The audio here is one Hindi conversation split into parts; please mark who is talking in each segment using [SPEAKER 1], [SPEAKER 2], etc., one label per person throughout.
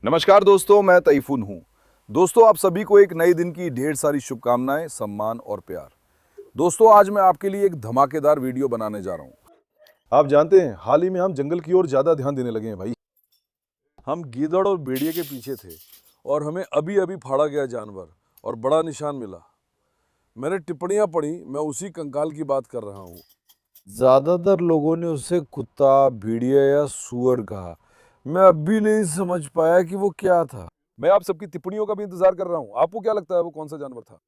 [SPEAKER 1] नमस्कार दोस्तों, मैं तैफून हूँ। दोस्तों, आप सभी को एक नए दिन की ढेर सारी शुभकामनाएं, सम्मान और प्यार। दोस्तों, आज मैं आपके लिए एक धमाकेदार वीडियो बनाने जा रहा हूँ। आप जानते हैं, हाल ही में हम जंगल की ओर ज़्यादा ध्यान देने लगे हैं भाई। हम गीदड़ और भेड़िए के पीछे थे और हमें अभी अभी फाड़ा गया जानवर और बड़ा निशान मिला। मैंने टिप्पणियाँ पढ़ी, मैं उसी कंकाल की बात कर रहा हूँ। ज़्यादातर लोगों ने उसे कुत्ता, भेड़िया या सूअर कहा। मैं अब भी नहीं समझ पाया कि वो क्या था। मैं आप सबकी टिप्पणियों का भी इंतजार कर रहा हूँ। आपको क्या लगता है वो कौन सा जानवर था?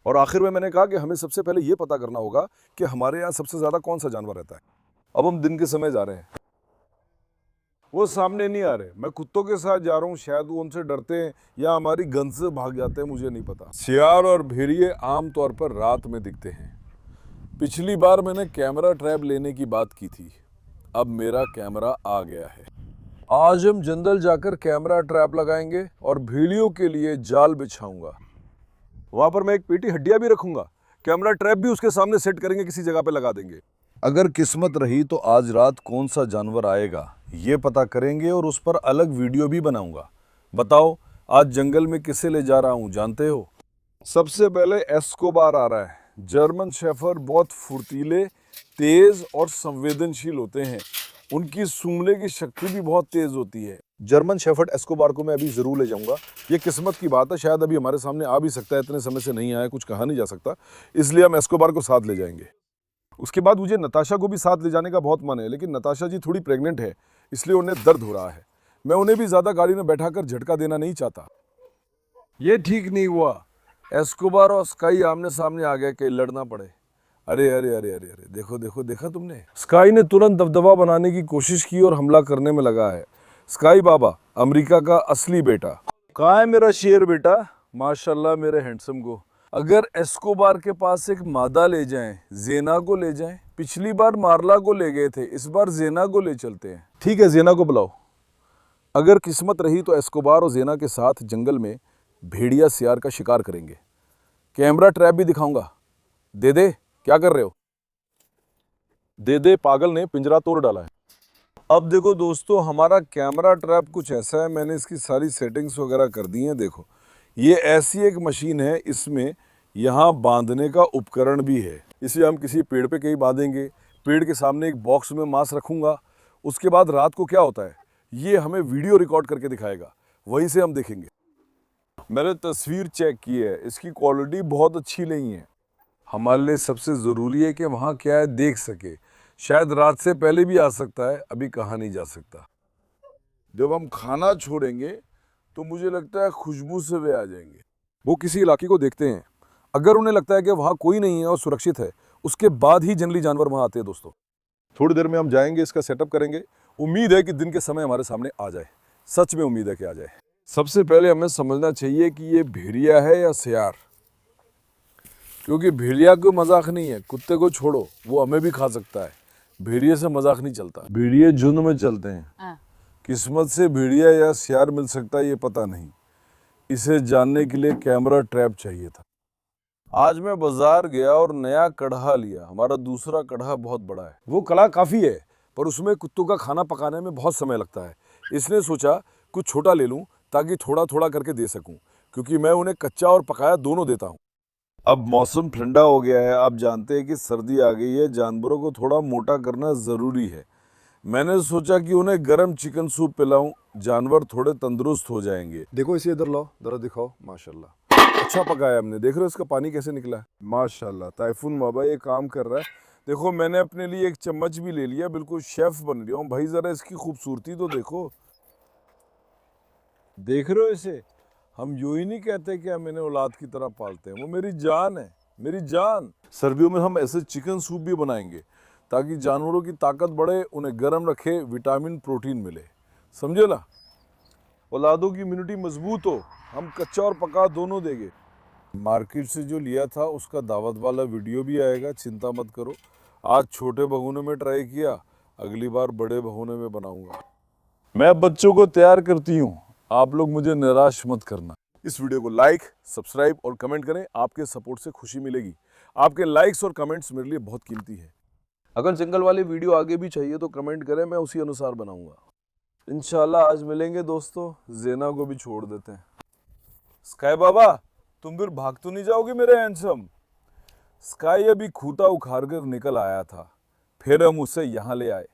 [SPEAKER 1] और आखिर में मैंने कहा कि हमें सबसे पहले ये पता करना होगा कि हमारे यहाँ सबसे ज्यादा कौन सा जानवर रहता है। अब हम दिन के समय जा रहे हैं। वो सामने नहीं आ रहे। मैं कुत्तों के साथ जा रहा हूँ, शायद वो उनसे डरते हैं या हमारी गंध से भाग जाते हैं, मुझे नहीं पता। सियार और भेड़िए आमतौर पर रात में दिखते हैं। पिछली बार मैंने कैमरा ट्रैप लेने की बात की थी। अब मेरा कैमरा आ गया है। आज हम जंगल जाकर कैमरा ट्रैप लगाएंगे और भेड़ियों के लिए जाल बिछाऊंगा। वहां पर मैं एक पेटी हड्डियां भी रखूंगा। कैमरा ट्रैप भी उसके सामने सेट करेंगे, किसी जगह पे लगा देंगे। अगर किस्मत रही तो आज रात कौन सा जानवर आएगा ये पता करेंगे और उस पर अलग वीडियो भी बनाऊंगा। बताओ, आज जंगल में किसे ले जा रहा हूं जानते हो? सबसे पहले एस्कोबार आ रहा है। जर्मन शेफर्ड बहुत फुर्तीले, तेज और संवेदनशील होते हैं। उनकी सूंघने की शक्ति भी बहुत तेज होती है। जर्मन शेफर्ड एस्कोबार को मैं अभी जरूर ले जाऊंगा। ये किस्मत की बात है, शायद अभी हमारे सामने आ भी सकता है। इतने समय से नहीं आया, कुछ कहा नहीं जा सकता, इसलिए हम एस्कोबार को साथ ले जाएंगे। उसके बाद मुझे नताशा को भी साथ ले जाने का बहुत मन है, लेकिन नताशा जी थोड़ी प्रेग्नेंट है, इसलिए उन्हें दर्द हो रहा है। मैं उन्हें भी ज्यादा गाड़ी में बैठाकर झटका देना नहीं चाहता। ये ठीक नहीं हुआ। एस्कोबार और स्काई आमने सामने आ गए, कहीं लड़ना पड़े। अरे अरे अरे अरे अरे, देखो देखो, देखा तुमने? स्काई ने तुरंत दबदबा बनाने की कोशिश की और हमला करने में लगा है। स्काई बाबा, अमेरिका का असली बेटा। कहाँ है मेरा शेर बेटा? माशाल्लाह मेरे हैंडसम को। अगर एस्कोबार के पास एक मादा ले जाएं, जेना को ले जाएं। पिछली बार मार्ला को ले गए थे, इस बार जेना को ले चलते हैं। ठीक है, जेना को बुलाओ। अगर किस्मत रही तो एस्कोबार और जेना के साथ जंगल में भेड़िया सियार का शिकार करेंगे। कैमरा ट्रैप भी दिखाऊंगा। दे दे, क्या कर रहे हो? दे दे पागल ने पिंजरा तोड़ डाला है। अब देखो दोस्तों, हमारा कैमरा ट्रैप कुछ ऐसा है। मैंने इसकी सारी सेटिंग्स वगैरह कर दी हैं। देखो, ये ऐसी एक मशीन है, इसमें यहाँ बांधने का उपकरण भी है। इसे हम किसी पेड़ पे कहीं बांधेंगे। पेड़ के सामने एक बॉक्स में मांस रखूंगा। उसके बाद रात को क्या होता है ये हमें वीडियो रिकॉर्ड करके दिखाएगा, वहीं से हम देखेंगे। मैंने तस्वीर चेक की है, इसकी क्वालिटी बहुत अच्छी नहीं है। हमारे लिए सबसे ज़रूरी है कि वहाँ क्या है देख सके। शायद रात से पहले भी आ सकता है, अभी कहा नहीं जा सकता। जब हम खाना छोड़ेंगे तो मुझे लगता है खुशबू से वे आ जाएंगे। वो किसी इलाके को देखते हैं। अगर उन्हें लगता है कि वहाँ कोई नहीं है और सुरक्षित है, उसके बाद ही जंगली जानवर वहाँ आते हैं। दोस्तों, थोड़ी देर में हम जाएंगे, इसका सेटअप करेंगे। उम्मीद है कि दिन के समय हमारे सामने आ जाए। सच में उम्मीद है कि आ जाए। सबसे पहले हमें समझना चाहिए कि ये भेड़िया है या सियार, क्योंकि भेड़िया कोई मजाक नहीं है। कुत्ते को छोड़ो, वो हमें भी खा सकता है। भेड़िए से मजाक नहीं चलता। भेड़िए झुंड में चलते हैं। किस्मत से भेड़िया या सियार मिल सकता है ये पता नहीं। इसे जानने के लिए कैमरा ट्रैप चाहिए था। आज मैं बाजार गया और नया कढ़ा लिया। हमारा दूसरा कढ़ा बहुत बड़ा है। वो कढ़ा काफी है, पर उसमें कुत्तों का खाना पकाने में बहुत समय लगता है। इसने सोचा कुछ छोटा ले लूं ताकि थोड़ा थोड़ा करके दे सकूं, क्योंकि मैं उन्हें कच्चा और पकाया दोनों देता हूं। अब मौसम ठंडा हो गया है। आप जानते हैं कि सर्दी आ गई है। जानवरों को थोड़ा मोटा करना ज़रूरी है। मैंने सोचा कि उन्हें गर्म चिकन सूप पिलाऊं, जानवर थोड़े तंदुरुस्त हो जाएंगे। देखो, इसे इधर लाओ, जरा दिखाओ। माशाल्लाह, अच्छा पकाया हमने। देख रहे हो इसका पानी कैसे निकला है? माशाल्लाह, तैफून बाबा ये काम कर रहा है। देखो, मैंने अपने लिए एक चम्मच भी ले लिया। बिल्कुल शेफ बन गया हूँ भाई। ज़रा इसकी खूबसूरती तो देखो। देख रहे हो इसे? हम यूं ही नहीं कहते कि हम इन्हें औलाद की तरह पालते हैं। वो मेरी जान है, मेरी जान। सर्दियों में हम ऐसे चिकन सूप भी बनाएंगे ताकि जानवरों की ताकत बढ़े, उन्हें गर्म रखे, विटामिन प्रोटीन मिले। समझे ना? औलादों की इम्यूनिटी मजबूत हो। हम कच्चा और पका दोनों देंगे। मार्केट से जो लिया था उसका दावत वाला वीडियो भी आएगा, चिंता मत करो। आज छोटे भगोने में ट्राई किया, अगली बार बड़े भगोने में बनाऊंगा। मैं बच्चों को तैयार करती हूँ, आप लोग मुझे निराश मत करना। इस वीडियो को लाइक, सब्सक्राइब और कमेंट करें। आपके सपोर्ट से खुशी मिलेगी। आपके लाइक्स और कमेंट्स मेरे लिए बहुत कीमती है। अगर जंगल वाली वीडियो आगे भी चाहिए तो कमेंट करें, मैं उसी अनुसार बनाऊंगा। इंशाल्लाह आज मिलेंगे दोस्तों, जेना को भी छोड़ देते हैं। स्काई बाबा, तुम फिर भाग तो नहीं जाओगे मेरे हैंडसम? स्काई अभी खूंटा उखाड़ कर निकल आया था, फिर हम उसे यहां ले आए।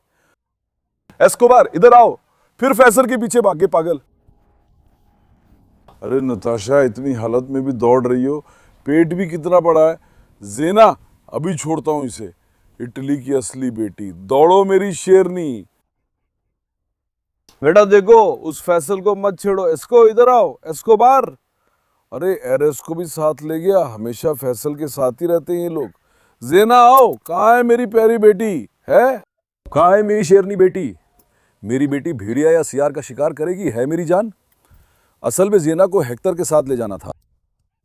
[SPEAKER 1] एस्कोबार इधर आओ, फिर फैसल के पीछे भागे पागल। अरे नताशा, इतनी हालत में भी दौड़ रही हो, पेट भी कितना बड़ा है। जेना, अभी छोड़ता हूं इसे। इटली की असली बेटी, दौड़ो मेरी शेरनी। बेटा देखो, उस फैसल को मत छेड़ो। इसको इधर आओ, एस्कोबार। अरे एरेस को भी साथ ले गया, हमेशा फैसल के साथ ही रहते हैं ये लोग। जेना आओ, कहाँ है मेरी प्यारी बेटी है? कहाँ है मेरी शेरनी बेटी? मेरी बेटी भेड़िया या सियार का शिकार करेगी, है मेरी जान। असल में जेना को हेक्टर के साथ ले जाना था।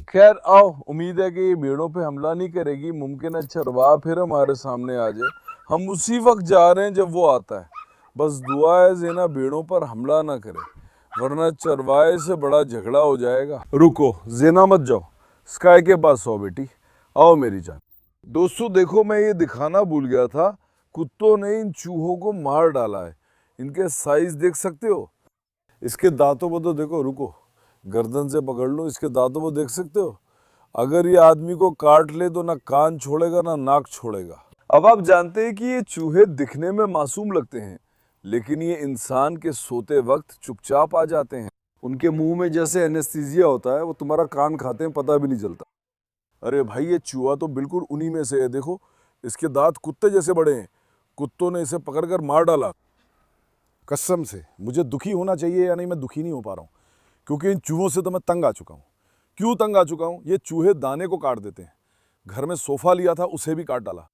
[SPEAKER 1] खैर आओ, उम्मीद है कि ये भेड़ों पे हमला नहीं करेगी। मुमकिन है चरवाहा फिर हमारे सामने आ जाए। हम उसी वक्त जा रहे हैं जब वो आता है। बस दुआ है जेना भेड़ों पर हमला ना करे, वरना चरवाहे से बड़ा झगड़ा हो जाएगा। रुको, जेना मत जाओ, स्काई के पास आओ बेटी, आओ मेरी जान। दोस्तों देखो, मैं ये दिखाना भूल गया था, कुत्तों ने इन चूहों को मार डाला है। इनके साइज देख सकते हो, इसके दांतों को तो देखो। रुको, गर्दन से पकड़ लो, इसके दांतों को देख सकते हो। अगर ये आदमी को काट ले तो ना कान छोड़ेगा ना नाक छोड़ेगा। अब आप जानते हैं कि ये चूहे दिखने में मासूम लगते हैं, लेकिन ये इंसान के सोते वक्त चुपचाप आ जाते हैं। उनके मुंह में जैसे एनेस्थीसिया होता है, वो तुम्हारा कान खाते हैं, पता भी नहीं चलता। अरे भाई, ये चूहा तो बिल्कुल उन्हीं में से है। देखो, इसके दांत कुत्ते जैसे बड़े हैं। कुत्तों ने इसे पकड़कर मार डाला। कसम से मुझे दुखी होना चाहिए या नहीं, मैं दुखी नहीं हो पा रहा हूँ, क्योंकि इन चूहों से तो मैं तंग आ चुका हूँ। क्यों तंग आ चुका हूँ? ये चूहे दाने को काट देते हैं। घर में सोफा लिया था, उसे भी काट डाला।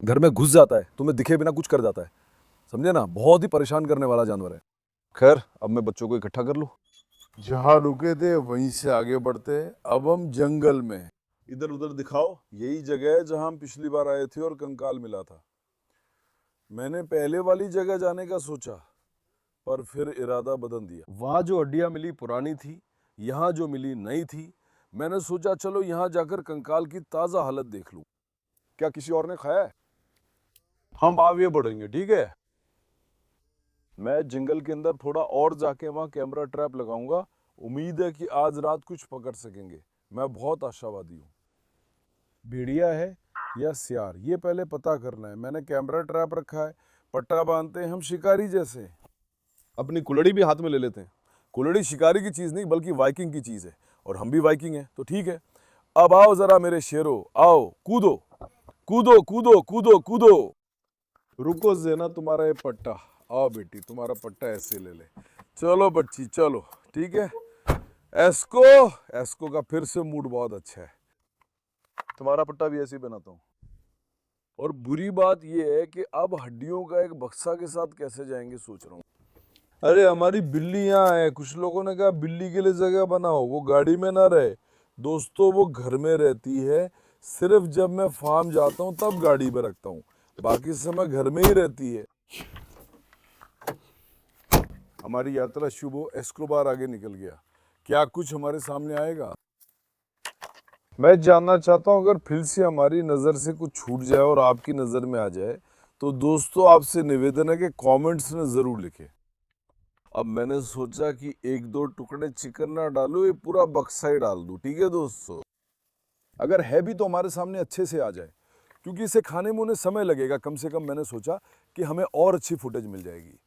[SPEAKER 1] घर में घुस जाता है, तुम्हें दिखे बिना कुछ कर जाता है। समझे ना, बहुत ही परेशान करने वाला जानवर है। खैर, अब मैं बच्चों को इकट्ठा कर लूं। जहां रुके थे वहीं से आगे बढ़ते हैं। अब हम जंगल में। इधर उधर दिखाओ, यही जगह है जहां हम पिछली बार आए थे और कंकाल मिला था। मैंने पहले वाली जगह जाने का सोचा, पर फिर इरादा बदल दिया। वहां जो हड्डियां मिली पुरानी थी, यहाँ जो मिली नई थी। मैंने सोचा चलो यहाँ जाकर कंकाल की ताजा हालत देख लूं। क्या किसी और ने खाया है? हम आगे बढ़ेंगे, ठीक है। मैं जंगल के अंदर थोड़ा और जाके वहां कैमरा ट्रैप लगाऊंगा। उम्मीद है कि आज रात कुछ पकड़ सकेंगे। मैं बहुत आशावादी हूँ। भेड़िया है या सियार, ये पहले पता करना है। मैंने कैमरा ट्रैप रखा है, पट्टा बांधते हैं हम शिकारी जैसे। अपनी कुल्हड़ी भी हाथ में ले लेते हैं। कुल्हड़ी शिकारी की चीज नहीं बल्कि वाइकिंग की चीज है, और हम भी वाइकिंग हैं, तो ठीक है। अब आओ जरा मेरे शेरों, आओ कूदो कूदो कूदो कूदो कूदो। रुको जेना, तुम्हारा ये पट्टा। आओ बेटी, तुम्हारा पट्टा ऐसे ले ले। चलो बच्ची चलो, ठीक है। एस्को, एस्को का फिर से मूड बहुत अच्छा है। तुम्हारा पट्टा भी ऐसे ही बनाता हूँ। और बुरी बात यह है कि अब हड्डियों का एक बक्सा के साथ कैसे जाएंगे, सोच रहा हूँ। अरे हमारी बिल्ली यहाँ है। कुछ लोगों ने कहा बिल्ली के लिए जगह बनाओ, वो गाड़ी में ना रहे। दोस्तों, वो घर में रहती है। सिर्फ जब मैं फार्म जाता हूँ तब गाड़ी में रखता हूँ, बाकी समय घर में ही रहती है। हमारी यात्रा शुभ हो। एस्कोबार आगे निकल गया। क्या कुछ हमारे सामने आएगा? मैं जानना चाहता हूं, अगर फिर से हमारी नज़र से कुछ छूट जाए और आपकी नज़र में आ जाए, तो दोस्तों आपसे निवेदन है कि कमेंट्स में ज़रूर लिखें। अब मैंने सोचा कि एक दो टुकड़े चिकन ना डालूं, ये पूरा बक्सा ही डाल दूं, ठीक है दोस्तों। अगर है भी तो हमारे सामने अच्छे से आ जाए, क्योंकि इसे खाने में उन्हें समय लगेगा। कम से कम मैंने सोचा कि हमें और अच्छी फुटेज मिल जाएगी,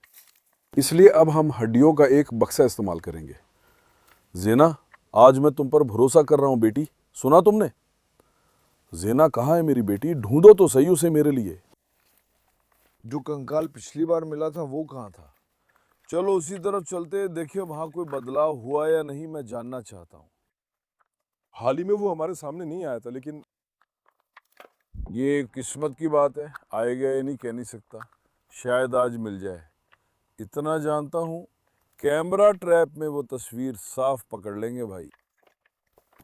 [SPEAKER 1] इसलिए अब हम हड्डियों का एक बक्सा इस्तेमाल करेंगे। जेना, आज मैं तुम पर भरोसा कर रहा हूं बेटी, सुना तुमने? जेना कहाँ है मेरी बेटी? ढूंढो तो सही उसे मेरे लिए। जो कंकाल पिछली बार मिला था वो कहाँ था? चलो उसी तरफ चलते, देखिए वहां कोई बदलाव हुआ या नहीं, मैं जानना चाहता हूँ। हाल ही में वो हमारे सामने नहीं आया था, लेकिन ये किस्मत की बात है, आएगा या नहीं कह नहीं सकता। शायद आज मिल जाए। इतना जानता हूँ, कैमरा ट्रैप में वो तस्वीर साफ पकड़ लेंगे भाई।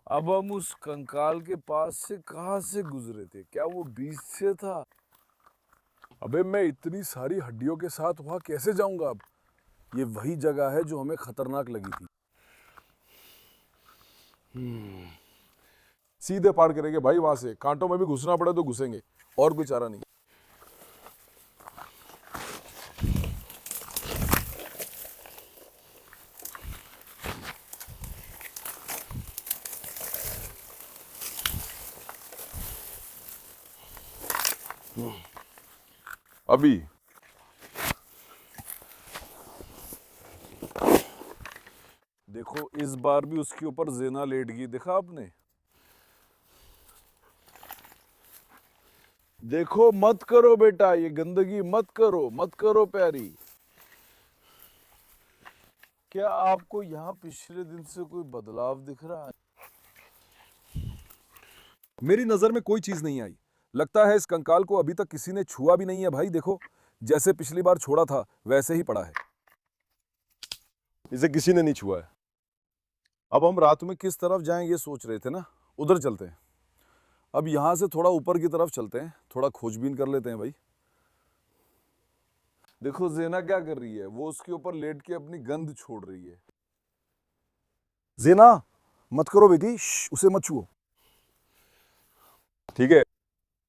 [SPEAKER 1] अब हम उस कंकाल के पास से कहाँ से गुजरे थे? क्या वो बीच से था? अबे मैं इतनी सारी हड्डियों के साथ वहां कैसे जाऊंगा? अब ये वही जगह है जो हमें खतरनाक लगी थी। सीधे पार करेंगे भाई वहां से। कांटों में भी घुसना पड़े तो घुसेंगे, और कोई चारा नहीं। अभी देखो इस बार भी उसके ऊपर ज़ेना लेट गई, देखा आपने? देखो मत करो बेटा, ये गंदगी मत करो, मत करो प्यारी। क्या आपको यहाँ पिछले दिन से कोई बदलाव दिख रहा है? मेरी नजर में कोई चीज नहीं आई। लगता है इस कंकाल को अभी तक किसी ने छुआ भी नहीं है भाई। देखो जैसे पिछली बार छोड़ा था वैसे ही पड़ा है। इसे किसी ने नहीं छुआ है। अब हम रात में किस तरफ जाएं ये सोच रहे थे ना, उधर चलते हैं। अब यहां से थोड़ा ऊपर की तरफ चलते हैं, थोड़ा खोजबीन कर लेते हैं भाई। देखो ज़ेना क्या कर रही है, वो उसके ऊपर लेट के अपनी गंध छोड़ रही है। ज़ेना मत करो बेटी, उसे मत छुओ, ठीक है?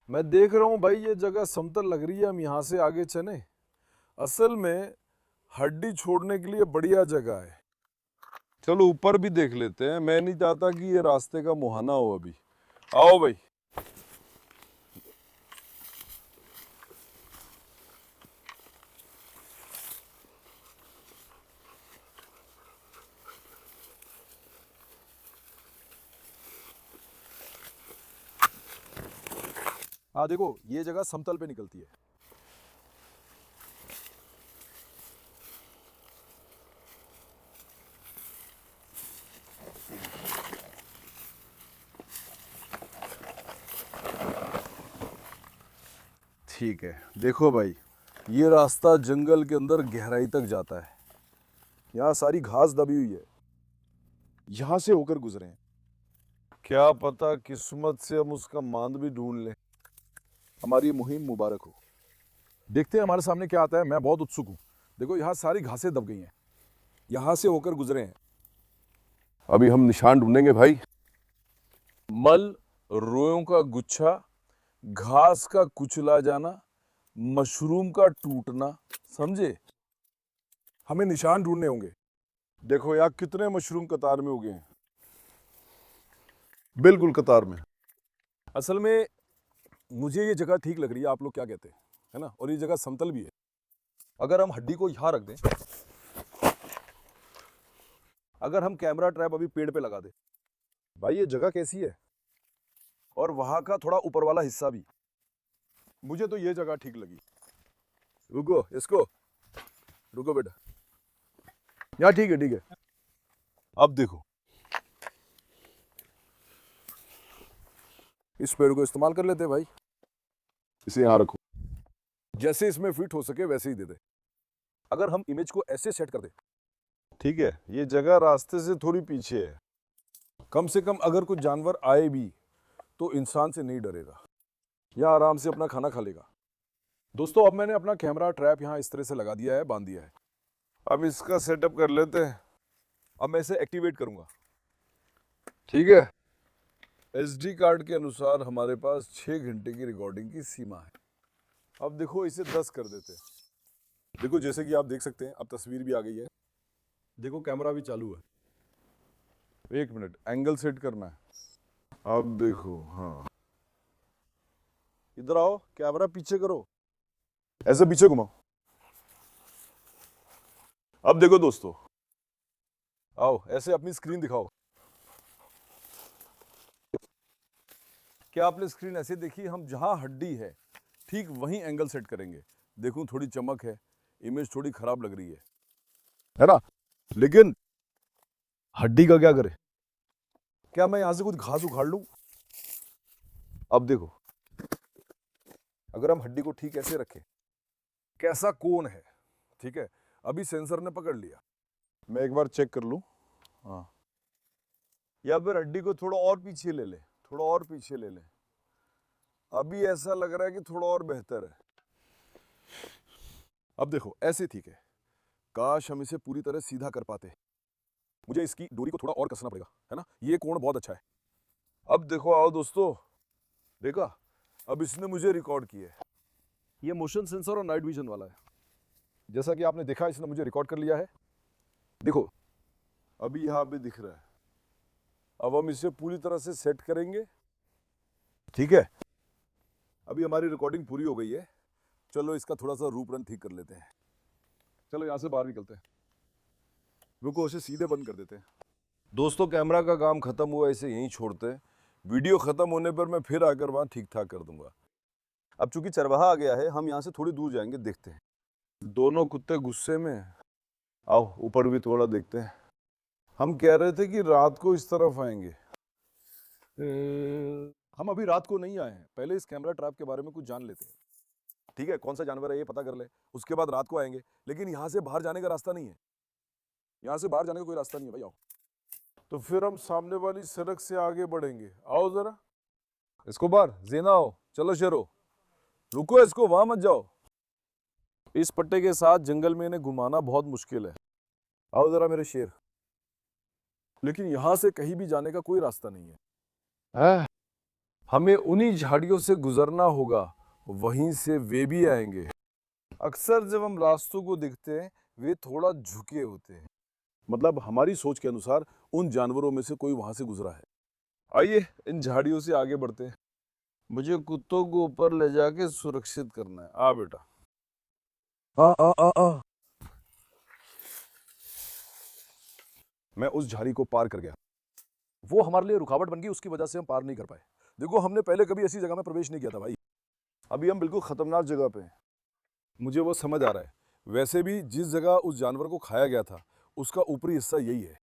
[SPEAKER 1] मैं देख रहा हूं भाई ये जगह समतल लग रही है, हम यहां से आगे चले। असल में हड्डी छोड़ने के लिए बढ़िया जगह है। चलो ऊपर भी देख लेते हैं। मैं नहीं चाहता कि ये रास्ते का मुहाना हो अभी। आओ भाई। हाँ देखो ये जगह समतल पे निकलती है। ठीक है, देखो भाई ये रास्ता जंगल के अंदर गहराई तक जाता है। यहाँ सारी घास दबी हुई है, यहाँ से होकर गुजरे हैं। क्या पता किस्मत से हम उसका मांद भी ढूंढ लें। हमारी मुहिम मुबारक हो। देखते हैं हमारे सामने क्या आता है। मैं बहुत उत्सुक हूँ। देखो यहाँ सारी घासें दब गई हैं, यहाँ से होकर गुजरे हैं। अभी हम निशान ढूंढेंगे भाई। मल, रोयों का गुच्छा, घास का कुचला जाना, मशरूम का टूटना, समझे? हमें निशान ढूंढने होंगे। देखो यार कितने मशरूम कतार में उगे हैं, बिल्कुल कतार में। असल में मुझे ये जगह ठीक लग रही है, आप लोग क्या कहते हैं, है ना? और ये जगह समतल भी है। अगर हम हड्डी को यहाँ रख दें, अगर हम कैमरा ट्रैप अभी पेड़ पे लगा दें, भाई ये जगह कैसी है? और वहां का थोड़ा ऊपर वाला हिस्सा भी, मुझे तो ये जगह ठीक लगी। रुको इसको, रुको बेटा, यहाँ ठीक है, ठीक है। अब देखो इस पेड़ को इस्तेमाल कर लेते हैं भाई। इसे यहाँ रखो, जैसे इसमें फिट हो सके वैसे ही दे दे। अगर हम इमेज को ऐसे सेट कर दे, ठीक है, ये जगह रास्ते से थोड़ी पीछे है। कम से कम अगर कुछ जानवर आए भी तो इंसान से नहीं डरेगा, या आराम से अपना खाना खा लेगा। दोस्तों अब मैंने अपना कैमरा ट्रैप यहाँ इस तरह से लगा दिया है, बांध दिया है। अब इसका सेटअप कर लेते हैं। अब मैं इसे एक्टिवेट करूंगा, ठीक है? SD कार्ड के अनुसार हमारे पास 6 घंटे की रिकॉर्डिंग की सीमा है। अब देखो इसे 10 कर देते हैं। देखो जैसे कि आप देख सकते हैं अब तस्वीर भी आ गई है। देखो कैमरा भी चालू है। 1 मिनट, एंगल सेट करना है। अब देखो, हाँ इधर आओ, कैमरा पीछे करो, ऐसे पीछे घुमाओ। अब देखो दोस्तों, आओ ऐसे अपनी स्क्रीन दिखाओ। क्या आपने स्क्रीन ऐसे देखी? हम जहां हड्डी है ठीक वहीं एंगल सेट करेंगे। देखूं थोड़ी चमक है, इमेज थोड़ी खराब लग रही है ना? लेकिन हड्डी का क्या करे? क्या मैं यहां से कुछ घास उखाड़ लूं? अब देखो अगर हम हड्डी को ठीक ऐसे रखें, कैसा कोण है, ठीक है? अभी सेंसर ने पकड़ लिया, मैं एक बार चेक कर लूं। हाँ, या फिर हड्डी को थोड़ा और पीछे ले ले, थोड़ा और पीछे ले ले। अभी ऐसा लग रहा है कि थोड़ा और बेहतर है। अब देखो ऐसे ठीक है। काश हम इसे पूरी तरह सीधा कर पाते। मुझे इसकी दूरी को थोड़ा और कसना पड़ेगा, है ना? ये कोण बहुत अच्छा है। अब देखो, आओ दोस्तों, देखा? अब इसने मुझे रिकॉर्ड किया है। ये मोशन सेंसर और नाइट विजन वाला है। जैसा कि आपने देखा इसने मुझे रिकॉर्ड कर लिया है। देखो अभी यहाँ पे दिख रहा है। अब हम इसे पूरी तरह से सेट करेंगे, ठीक है? अभी हमारी रिकॉर्डिंग पूरी हो गई है, चलो इसका थोड़ा सा रूप रंग ठीक कर लेते हैं। चलो यहाँ से बाहर निकलते हैं। रुको, उसे सीधे बंद कर देते हैं। दोस्तों, कैमरा का काम खत्म हुआ, इसे यहीं छोड़ते हैं। वीडियो खत्म होने पर मैं फिर आकर वहाँ ठीक ठाक कर दूंगा। अब चूंकि चरवाहा आ गया है, हम यहाँ से थोड़ी दूर जाएंगे, देखते हैं। दोनों कुत्ते गुस्से में हैं। आओ ऊपर भी थोड़ा देखते हैं। हम कह रहे थे कि रात को इस तरफ आएंगे। हम अभी रात को नहीं आए हैं, पहले इस कैमरा ट्रैप के बारे में कुछ जान लेते हैं। ठीक है, कौन सा जानवर है ये पता कर ले, उसके बाद रात को आएंगे। लेकिन यहाँ से बाहर जाने का रास्ता नहीं है, यहाँ से बाहर जाने का कोई रास्ता नहीं है भाई। आओ, तो फिर हम सामने वाली सड़क से आगे बढ़ेंगे। आओ जरा। इसको बाहर, जेना आओ, चलो शेरो। रुको, इसको वहां मत जाओ। इस पट्टे के साथ जंगल में इन्हें घुमाना बहुत मुश्किल है। आओ जरा मेरे शेर। लेकिन यहां से कहीं भी जाने का कोई रास्ता नहीं है। हमें उन्हीं झाड़ियों से गुजरना होगा, वहीं से वे भी आएंगे। अक्सर जब हम रास्तों को देखते हैं, वे थोड़ा झुके होते हैं। मतलब हमारी सोच के अनुसार उन जानवरों में से कोई वहां से गुजरा है। आइए इन झाड़ियों से आगे बढ़ते हैं। मुझे कुत्तों को ऊपर ले जाके सुरक्षित करना है। आ बेटा, आ आ आ आ। मैं उस झाड़ी को पार कर गया। वो हमारे लिए रुकावट बन गई, उसकी वजह से हम पार नहीं कर पाए। देखो, हमने पहले कभी ऐसी जगह में प्रवेश नहीं किया था भाई। अभी हम बिल्कुल खतरनाक जगह पे हैं। मुझे वो समझ आ रहा है। वैसे भी जिस जगह उस जानवर को खाया गया था, उसका ऊपरी हिस्सा यही है।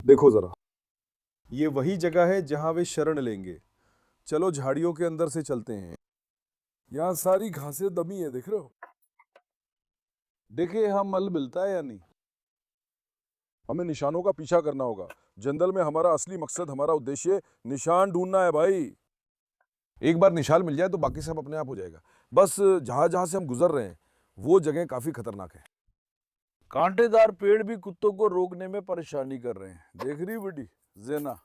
[SPEAKER 1] देखो जरा, ये वही जगह है जहां वे शरण लेंगे। चलो झाड़ियों के अंदर से चलते हैं। यहाँ सारी घासें दबी है, देख रहे हो? देखे यहाँ मल मिलता है या नहीं। हमें निशानों का पीछा करना होगा। जंगल में हमारा असली मकसद, हमारा उद्देश्य निशान ढूंढना है भाई। एक बार निशान मिल जाए तो बाकी सब अपने आप हो जाएगा। बस जहां जहां से हम गुजर रहे हैं, वो जगह काफी खतरनाक है। कांटेदार पेड़ भी कुत्तों को रोकने में परेशानी कर रहे हैं। देख रही बेटी जेना?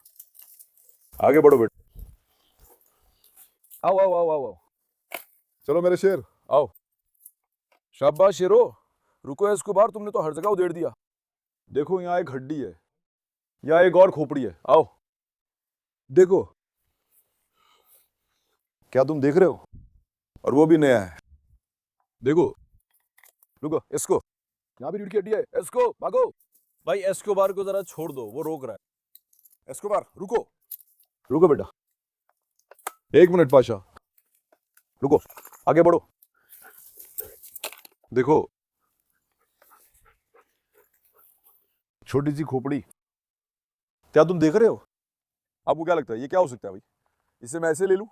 [SPEAKER 1] आगे बढ़ो बेटा। आओ आओ आओ आओ आओ। चलो मेरे शेर, आओ। शाबाश शेरो। रुको इसको बाहर, तुमने तो हर जगह उधेड़ दिया। देखो यहाँ एक हड्डी है, यहाँ एक और खोपड़ी है। आओ देखो। क्या तुम देख रहे हो? और वो भी नया है। देखो, रुको इसको। यहाँ भी रीढ़ की हड्डी है। इसको भागो भाई। एस्कोबार को जरा छोड़ दो, वो रोक रहा है। एस्कोबार रुको। रुको बेटा, 1 मिनट पाशा, रुको, आगे बढ़ो। देखो, छोटी सी खोपड़ी। क्या तुम देख रहे हो? आपको क्या लगता है ये क्या हो सकता है भाई? इसे मैं ऐसे ले लूं?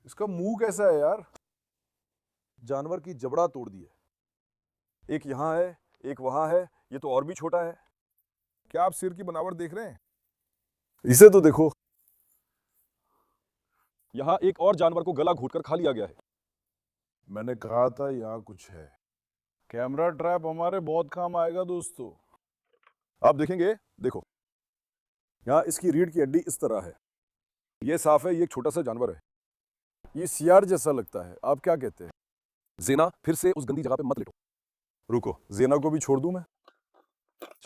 [SPEAKER 1] इसका मुंह कैसा है यार? जानवर की जबड़ा तोड़ दी है। एक यहां है, एक वहां है, ये तो और भी छोटा है। क्या आप सिर की बनावट देख रहे हैं? इसे तो देखो, यहां एक और जानवर को गला घोंटकर खा लिया गया है। मैंने कहा था यहां कुछ है। कैमरा ट्रैप हमारे बहुत काम आएगा दोस्तों। आप देखेंगे, देखो, यहाँ इसकी रीढ़ की हड्डी इस तरह है। ये साफ है, ये एक छोटा सा जानवर है। ये सियार जैसा लगता है। आप क्या कहते हैं? जेना, फिर से उस गंदी जगह पे मत लेटो। रुको, जेना को भी छोड़ दूं मैं?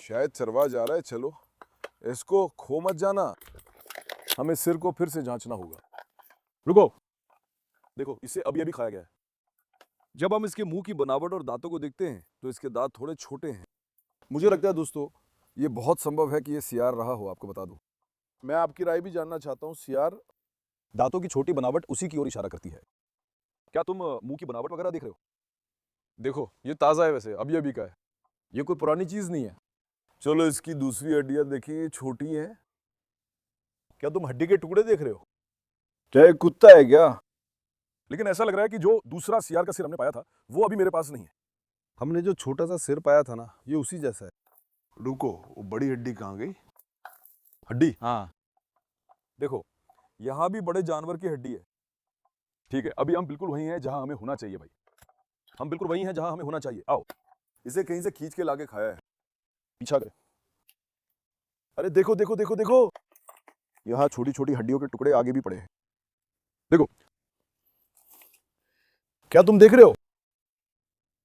[SPEAKER 1] शायद चरवा जा रहा है। चलो, इसको खो मत जाना। हमें सिर को फिर से जांचना होगा। रुको, देखो, इसे अभी अभी खाया गया है। जब हम इसके मुंह की बनावट और दांतों को देखते हैं, तो इसके दांत थोड़े छोटे हैं। मुझे लगता है दोस्तों, ये बहुत संभव है कि ये सियार रहा हो। आपको बता दूं, मैं आपकी राय भी जानना चाहता हूँ। सियार दांतों की छोटी बनावट उसी की ओर इशारा करती है। क्या तुम मुंह की बनावट वगैरह देख रहे हो? देखो, ये ताज़ा है, वैसे अभी अभी का है। ये कोई पुरानी चीज़ नहीं है। चलो, इसकी दूसरी हड्डियां देखिए, ये छोटी है। क्या तुम हड्डी के टुकड़े देख रहे हो? क्या ये कुत्ता है क्या? लेकिन ऐसा लग रहा है कि जो दूसरा सियार का सिर हमने पाया था, वो अभी मेरे पास नहीं है। हमने जो छोटा सा सिर पाया था ना, ये उसी जैसा है। रुको, वो बड़ी हड्डी कहाँ गई? हड्डी? हाँ, देखो, यहाँ भी बड़े जानवर की हड्डी है। ठीक है, अभी हम बिल्कुल वहीं हैं जहां हमें होना चाहिए भाई। हम बिल्कुल वहीं हैं जहां हमें होना चाहिए। आओ, इसे कहीं से खींच के लाके खाया है। पीछा करे। अरे देखो देखो देखो देखो, यहाँ छोटी छोटी हड्डियों के टुकड़े आगे भी पड़े हैं। देखो, क्या तुम देख रहे हो?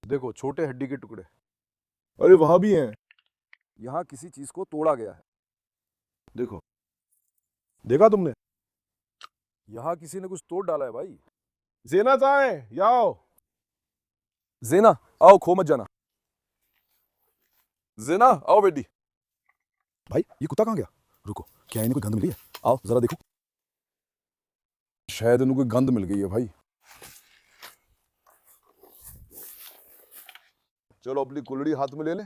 [SPEAKER 1] देखो, छोटे हड्डी के टुकड़े। अरे वहां भी हैं। यहाँ किसी चीज को तोड़ा गया है। देखो, देखा तुमने? यहाँ किसी ने कुछ तोड़ डाला है भाई। जेना चाहे या आओ।
[SPEAKER 2] जेना आओ, खो मत जाना। जेना आओ बेटी। भाई ये कुत्ता कहाँ गया? रुको, क्या इन्हें कोई गंध मिली है? आओ जरा देखो।
[SPEAKER 1] शायद इन्हें कोई गंध मिल गई है भाई। चलो अपनी कुल्हड़ी हाथ में ले ले,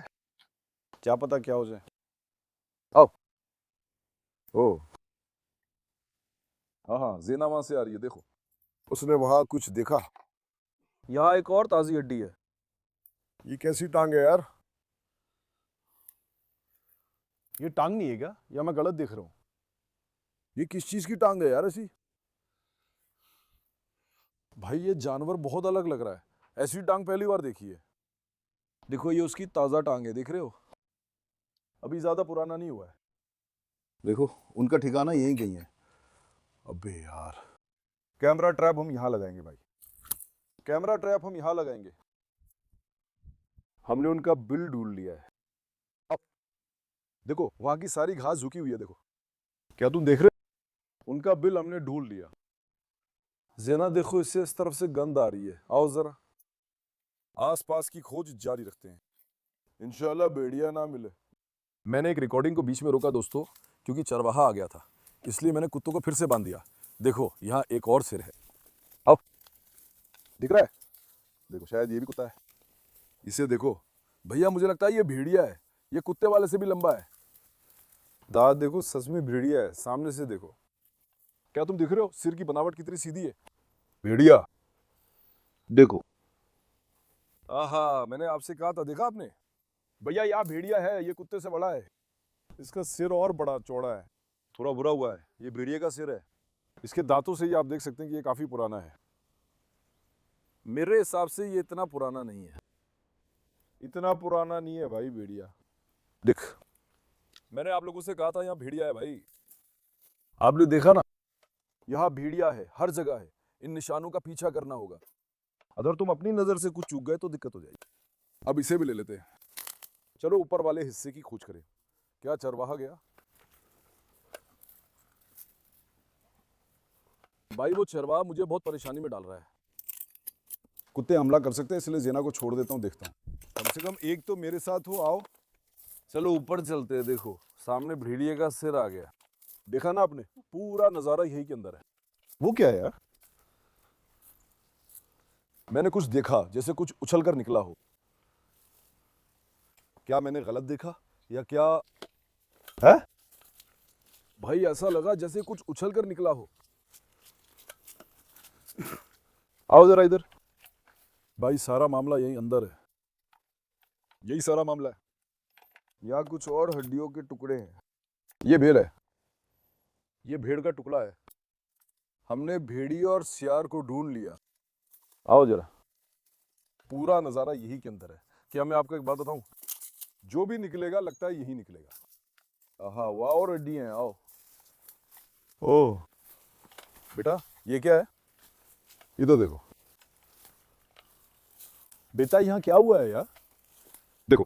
[SPEAKER 1] क्या पता क्या हो जाए।
[SPEAKER 2] आओ।
[SPEAKER 1] ओ हाँ हाँ, जेना वहां से आ रही है, देखो। उसने वहां कुछ देखा।
[SPEAKER 2] यहाँ एक और ताजी हड्डी है।
[SPEAKER 1] ये कैसी टांग है यार? ये टांग नहीं है क्या, या मैं गलत देख रहा हूँ? ये किस चीज की टांग है यार ऐसी? भाई ये जानवर बहुत अलग लग रहा है, ऐसी टांग पहली बार देखी है। देखो ये उसकी ताजा टांग है, देख रहे हो? अभी ज्यादा पुराना नहीं हुआ है। देखो उनका ठिकाना यहीं कहीं है। अबे यार, कैमरा ट्रैप हम यहां लगाएंगे भाई, कैमरा ट्रैप हम यहां लगाएंगे। हमने उनका बिल ढूंढ लिया है। अब देखो वहां की सारी घास झुकी हुई है, देखो। क्या तुम देख रहे हो? उनका बिल हमने ढूंढ लिया। जेना देखो, इससे इस तरफ से गंध आ रही है, आओ जरा। आसपास की खोज जारी रखते हैं, इंशाल्लाह भेड़िया ना मिले।
[SPEAKER 2] मैंने एक रिकॉर्डिंग को बीच में रोका दोस्तों, क्योंकि चरवाहा आ गया था, इसलिए मैंने कुत्तों को फिर से बांध दिया। देखो यहाँ एक और सिर है। आओ।
[SPEAKER 1] दिख रहा है? देखो शायद ये भी कुत्ता है। इसे देखो भैया, मुझे लगता है ये भेड़िया है, ये कुत्ते वाले से भी लंबा है। दांत देखो, सच में भेड़िया है, सामने से देखो। क्या तुम दिख रहे हो? सिर की बनावट कितनी सीधी है। भेड़िया देखो। आहा, मैंने आपसे कहा था, देखा आपने? भैया यहाँ भेड़िया है, ये कुत्ते से बड़ा है। इसका सिर और बड़ा चौड़ा है, थोड़ा बुरा हुआ है। ये भेड़िए का सिर है। इसके दांतों से ही आप देख सकते हैं कि ये काफी पुराना है।
[SPEAKER 2] मेरे हिसाब से ये इतना पुराना नहीं है।
[SPEAKER 1] इतना पुराना नहीं है भाई भेड़िया।
[SPEAKER 2] देख, मैंने आप लोगों से कहा था यहाँ भेड़िया है भाई।
[SPEAKER 1] आपने देखा ना?
[SPEAKER 2] यहाँ भेड़िया है, हर जगह है। इन निशानों का पीछा करना होगा।
[SPEAKER 1] अगर तुम अपनी नजर से कुछ चूक गए तो दिक्कत हो जाएगी। अब इसे भी ले लेते हैं। चलो ऊपर वाले हिस्से की खोज करें। क्या चरवाहा गया?
[SPEAKER 2] भाई वो चरवाहा मुझे बहुत परेशानी में डाल रहा है।
[SPEAKER 1] कुत्ते हमला कर सकते हैं, इसलिए जेना को छोड़ देता हूँ, देखता हूँ। कम से कम एक तो मेरे साथ हो, आओ। चलो ऊपर चलते हैं। देखो सामने भेड़िए का सिर आ गया, देखा ना आपने? पूरा नजारा यही के अंदर है। वो क्या है यार? मैंने कुछ देखा, जैसे कुछ उछल कर निकला हो। क्या मैंने गलत देखा या क्या है?
[SPEAKER 2] भाई ऐसा लगा जैसे कुछ उछल कर निकला हो।
[SPEAKER 1] आओ जरा इधर। भाई सारा मामला यही अंदर है, यही सारा मामला है। यहाँ कुछ और हड्डियों के टुकड़े हैं। ये भेड़ है, ये भेड़ का टुकड़ा है। हमने भेड़िए और सियार को ढूंढ लिया। आओ जरा, पूरा नजारा यही के अंदर है। क्या मैं आपको एक बात बताऊं? जो भी निकलेगा लगता है यही निकलेगा। हाँ, वाह, और हड्डियां हैं। आओ। ओह बेटा, ये क्या है? इधर देखो। बेटा यहाँ क्या हुआ है यार? देखो,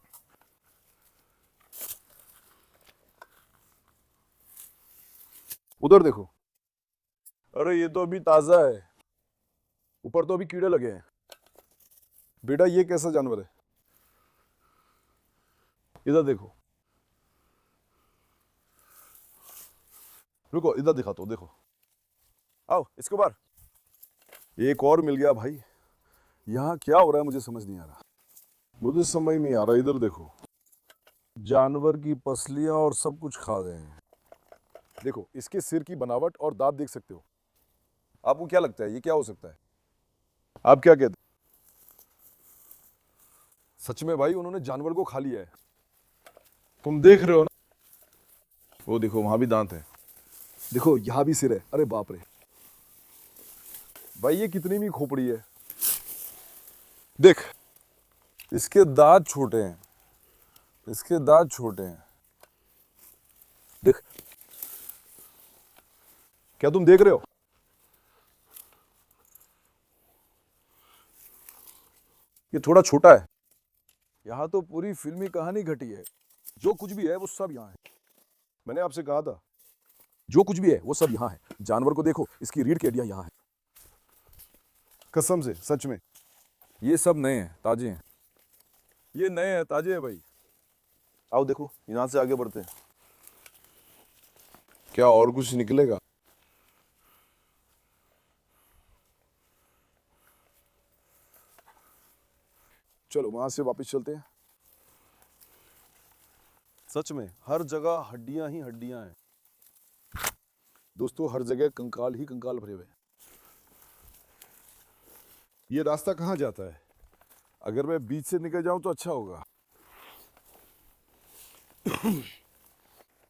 [SPEAKER 1] उधर देखो। अरे ये तो अभी ताजा है, ऊपर तो अभी कीड़े लगे हैं। बेटा ये कैसा जानवर है? इधर देखो। रुको, इधर दिखाता हूं, देखो। आओ इसके ऊपर। एक और मिल गया भाई। यहाँ क्या हो रहा है मुझे समझ नहीं आ रहा। मुझे समझ नहीं आ रहा। इधर देखो, जानवर की पसलियां और सब कुछ खा गए हैं। देखो इसके सिर की बनावट और दांत देख सकते हो। आपको क्या लगता है ये क्या हो सकता है? आप क्या कहते हैं? सच में भाई उन्होंने जानवर को खा लिया है। तुम देख रहे हो ना? वो देखो वहां भी दांत है। देखो यहां भी सिर है। अरे बाप रे भाई, ये कितनी भी खोपड़ी है। देख, इसके दांत छोटे हैं, इसके दांत छोटे हैं। देख, क्या तुम देख रहे हो? ये थोड़ा छोटा है। यहां तो पूरी फिल्मी कहानी घटी है। जो कुछ भी है वो सब यहां है। मैंने आपसे कहा था, जो कुछ भी है वो सब यहां है। जानवर को देखो, इसकी रीढ़ की हड्डियां यहां है। कसम से, सच में।
[SPEAKER 2] ये सब नए हैं, ताजे हैं। ये नए हैं, ताजे हैं भाई।
[SPEAKER 1] आओ देखो, यहाँ से आगे बढ़ते हैं। क्या और कुछ निकलेगा?
[SPEAKER 2] चलो वहां से वापस चलते हैं।
[SPEAKER 1] सच में हर जगह हड्डियां ही हड्डियां हैं।
[SPEAKER 2] दोस्तों, हर जगह कंकाल ही कंकाल भरे हुए हैं।
[SPEAKER 1] ये रास्ता कहाँ जाता है?
[SPEAKER 2] अगर मैं बीच से निकल जाऊं तो अच्छा होगा।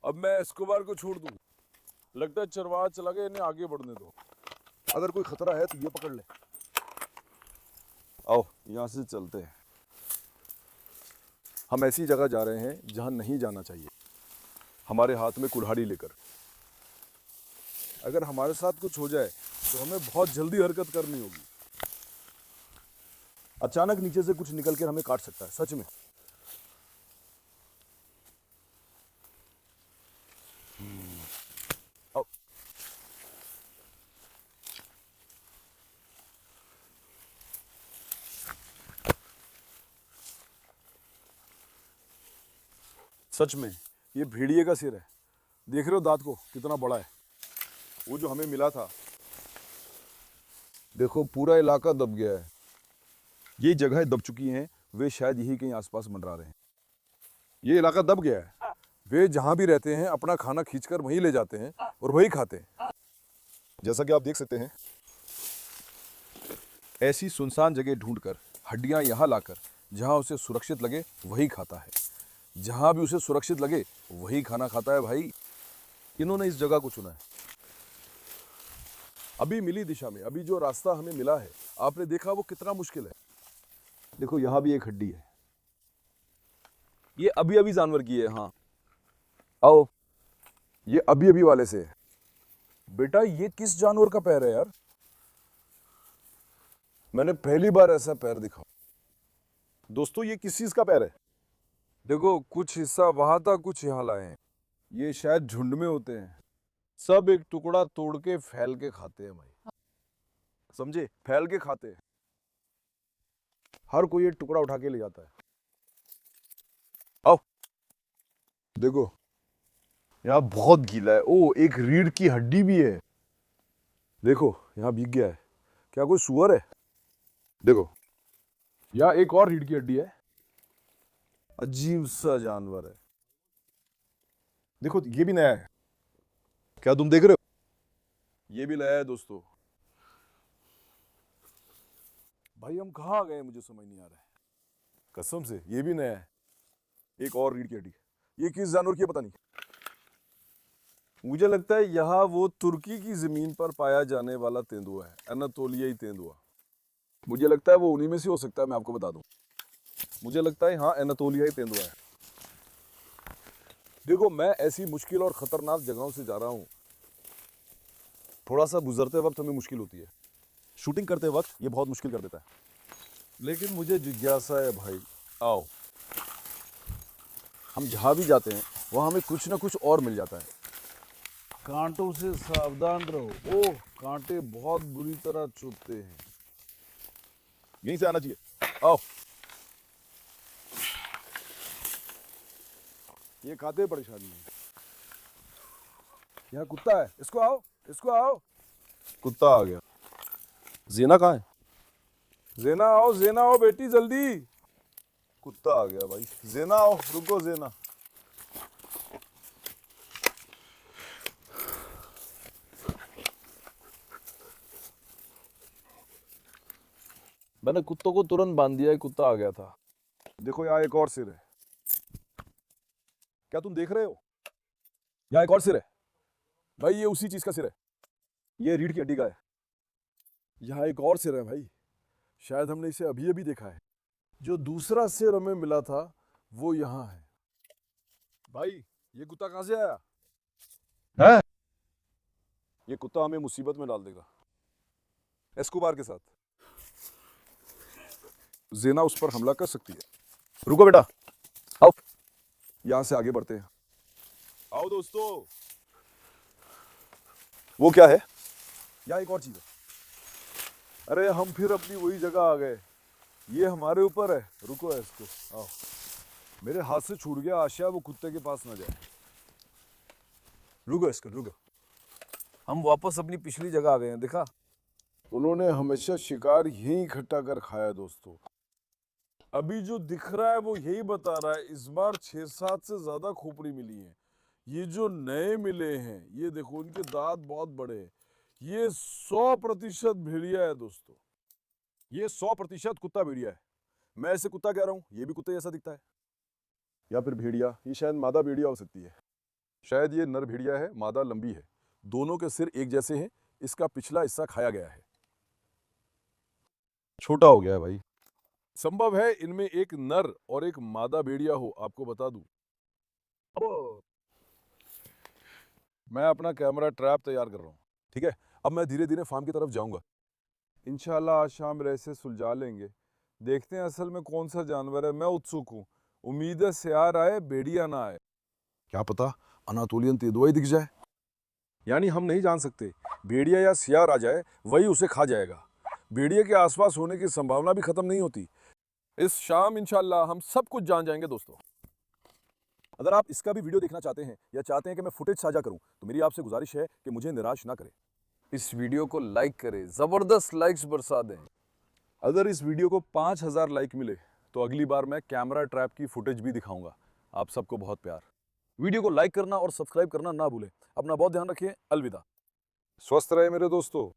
[SPEAKER 2] अब मैं एस्कोबार को छोड़ दूं। लगता है चरवाहा चला गया, इन्हें आगे बढ़ने दो। अगर कोई खतरा है तो ये पकड़ ले।
[SPEAKER 1] आओ यहाँ से चलते हैं।
[SPEAKER 2] हम ऐसी जगह जा रहे हैं जहां नहीं जाना चाहिए, हमारे हाथ में कुल्हाड़ी लेकर। अगर हमारे साथ कुछ हो जाए तो हमें बहुत जल्दी हरकत करनी होगी। अचानक नीचे से कुछ निकल कर हमें काट सकता है, सच में। आओ। सच में ये भेड़िए का सिर है। देख रहे हो दांत को कितना बड़ा है।
[SPEAKER 1] वो जो हमें मिला था, देखो पूरा इलाका दब गया है।
[SPEAKER 2] ये जगह दब चुकी हैं, वे शायद यही कहीं आसपास मंडरा रहे हैं।
[SPEAKER 1] ये इलाका दब गया है।
[SPEAKER 2] वे जहां भी रहते हैं अपना खाना खींचकर वहीं ले जाते हैं और वहीं खाते हैं।
[SPEAKER 1] जैसा कि आप देख सकते हैं,
[SPEAKER 2] ऐसी सुनसान जगह ढूंढकर हड्डियां यहां लाकर जहां उसे सुरक्षित लगे वही खाता है। जहां भी उसे सुरक्षित लगे वही खाना खाता है भाई। इन्होंने इस जगह को चुना है। अभी मिली दिशा में, अभी जो रास्ता हमें मिला है, आपने देखा वो कितना मुश्किल है। देखो यहां भी एक हड्डी है। ये अभी अभी जानवर की है। हाँ आओ, ये अभी अभी वाले से है। बेटा ये किस जानवर का पैर है यार? मैंने पहली बार ऐसा पैर देखा।
[SPEAKER 1] दोस्तों ये किस चीज का पैर है?
[SPEAKER 2] देखो कुछ हिस्सा वहां था, कुछ यहाँ लाए हैं। ये शायद झुंड में होते हैं।
[SPEAKER 1] सब एक टुकड़ा तोड़ के फैल के खाते हैं भाई।
[SPEAKER 2] समझे? फैल के खाते हैं। हर कोई एक टुकड़ा उठा के ले जाता है। आओ
[SPEAKER 1] देखो यहाँ बहुत गीला है। ओ, एक रीढ़ की हड्डी भी है।
[SPEAKER 2] देखो यहाँ भीग गया है। क्या कोई सुअर है?
[SPEAKER 1] देखो
[SPEAKER 2] यहाँ एक और रीढ़ की हड्डी है।
[SPEAKER 1] अजीब सा जानवर है। देखो ये भी नया है। क्या तुम देख रहे हो?
[SPEAKER 2] ये भी नया है दोस्तों। भाई हम कहाँ आ गए, मुझे समझ नहीं आ रहा है।
[SPEAKER 1] कसम से ये भी नया है।
[SPEAKER 2] एक और रीढ़ की हड्डी। ये किस जानवर की है पता नहीं।
[SPEAKER 1] मुझे लगता है यहाँ वो तुर्की की जमीन पर पाया जाने वाला तेंदुआ है, अनातोलियाई तेंदुआ।
[SPEAKER 2] मुझे लगता है वो उन्हीं में से हो सकता है, मैं आपको बता दूं।
[SPEAKER 1] मुझे लगता है हाँ, अनातोलियाई तेंदुआ है।
[SPEAKER 2] देखो मैं ऐसी मुश्किल और खतरनाक जगहों से जा रहा हूँ। थोड़ा सा गुजरते वक्त हमें मुश्किल होती है। शूटिंग करते वक्त ये बहुत मुश्किल कर देता है।
[SPEAKER 1] लेकिन मुझे जिज्ञासा है भाई। आओ,
[SPEAKER 2] हम जहाँ भी जाते हैं वहाँ हमें कुछ ना कुछ और मिल जाता है।
[SPEAKER 1] कांटों से सावधान रहो। ओह, कांटे बहुत बुरी तरह चुभते हैं।
[SPEAKER 2] यहीं से आना चाहिए। आओ, ये खाते परेशानी है। यहाँ कुत्ता है, इसको आओ, इसको आओ।
[SPEAKER 1] कुत्ता आ गया। ज़ेना कहाँ है?
[SPEAKER 2] ज़ेना आओ बेटी जल्दी।
[SPEAKER 1] कुत्ता आ गया भाई। ज़ेना आओ, रुको ज़ेना।
[SPEAKER 2] मैंने कुत्तों को तुरंत बांध दिया, कुत्ता आ गया था। देखो यहाँ एक और सिर है। क्या तुम देख रहे हो? यहाँ एक और सिर है भाई। ये उसी चीज का सिर है। ये रीढ़ की हड्डी का है। यहाँ एक और सिर है भाई। शायद हमने इसे अभी अभी देखा है। जो दूसरा सिर हमें मिला था वो यहाँ है। भाई ये कुत्ता कहाँ से आया है? ये कुत्ता हमें मुसीबत में डाल देगा। एस्कोबार के साथ ज़ेना उस पर हमला कर सकती है। रुको बेटा, आओ यहां से आगे बढ़ते हैं।
[SPEAKER 1] आओ दोस्तों।
[SPEAKER 2] वो क्या है? यहाँ एक और चीज है। अरे हम फिर अपनी वही जगह आ गए। ये हमारे ऊपर है, रुको है इसको, आओ। मेरे हाथ से छूट गया, आशा वो कुत्ते के पास ना जाए। रुको इसको, रुको। हम वापस अपनी पिछली जगह आ गए हैं, देखा? उन्होंने हमेशा शिकार यहीं इकट्ठा कर खाया दोस्तों। अभी जो दिख रहा है वो यही बता रहा है, इस बार 6-7 से ज्यादा खोपड़ी मिली है। ये जो नए मिले हैं, ये देखो इनके दांत बहुत बड़े हैं। ये 100% भेड़िया है दोस्तों। ये 100% कुत्ता भेड़िया है। मैं इसे कुत्ता कह रहा हूँ, ये भी कुत्ते जैसा दिखता है। या फिर भेड़िया, ये शायद मादा भेड़िया हो सकती है। शायद ये नर भेड़िया है, मादा लंबी है। दोनों के सिर एक जैसे हैं, इसका पिछला हिस्सा खाया गया है, छोटा हो गया है भाई। संभव है इनमें एक नर और एक मादा भेड़िया हो, आपको बता दूं। मैं अपना कैमरा ट्रैप तैयार कर रहा हूँ, ठीक है? अब मैं धीरे धीरे फार्म की तरफ जाऊंगा। इंशाल्लाह आज शाम रेसे सुलझा लेंगे। देखते हैं असल में कौन सा जानवर है। मैं उत्सुक हूँ। उम्मीद है सियार आए, भेड़िया ना आए। क्या पता अनातोलियन तेंदुआ ही दिख जाए। यानी हम नहीं जान सकते, भेड़िया या सियार आ जाए वही उसे खा जाएगा। भेड़िया के आसपास होने की संभावना भी खत्म नहीं होती। इस शाम इंशाल्लाह हम सब कुछ जान जाएंगे दोस्तों। अगर आप इसका भी वीडियो देखना चाहते हैं या चाहते हैं कि मैं फुटेज साझा करूं, तो मेरी आपसे गुजारिश है कि मुझे निराश ना करें। इस वीडियो को लाइक करें, जबरदस्त लाइक्स बरसा दें। अगर इस वीडियो को 5000 लाइक मिले तो अगली बार मैं कैमरा ट्रैप की फुटेज भी दिखाऊंगा। आप सबको बहुत प्यार। वीडियो को लाइक करना और सब्सक्राइब करना ना भूलें। अपना बहुत ध्यान रखिए। अलविदा। स्वस्थ रहे मेरे दोस्तों।